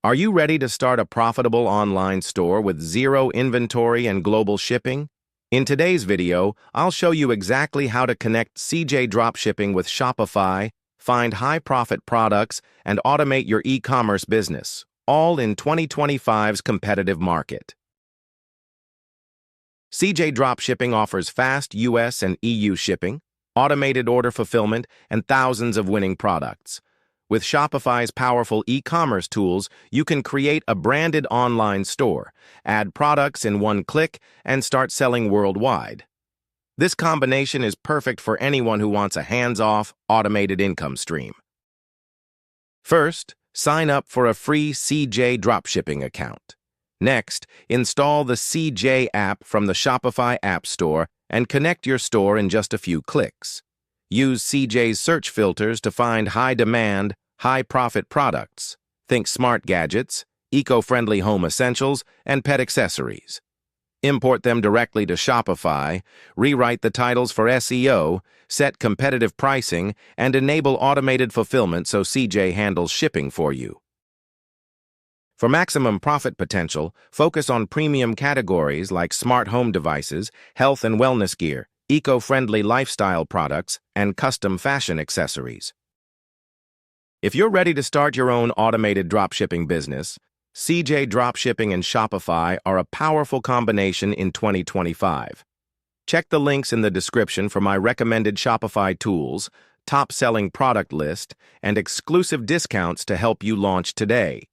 Are you ready to start a profitable online store with zero inventory and global shipping? In today's video, I'll show you exactly how to connect CJ Dropshipping with Shopify, find high-profit products, and automate your e-commerce business, all in 2025's competitive market. CJ Dropshipping offers fast US and EU shipping, automated order fulfillment, and thousands of winning products. With Shopify's powerful e-commerce tools, you can create a branded online store, add products in one click, and start selling worldwide. This combination is perfect for anyone who wants a hands-off, automated income stream. First, sign up for a free CJ Dropshipping account. Next, install the CJ app from the Shopify App Store and connect your store in just a few clicks. Use CJ's search filters to find high-demand, high-profit products. Think smart gadgets, eco-friendly home essentials, and pet accessories. Import them directly to Shopify, rewrite the titles for SEO, set competitive pricing, and enable automated fulfillment so CJ handles shipping for you. For maximum profit potential, focus on premium categories like smart home devices, health and wellness gear, eco-friendly lifestyle products, and custom fashion accessories. If you're ready to start your own automated dropshipping business, CJ Dropshipping and Shopify are a powerful combination in 2025. Check the links in the description for my recommended Shopify tools, top-selling product list, and exclusive discounts to help you launch today.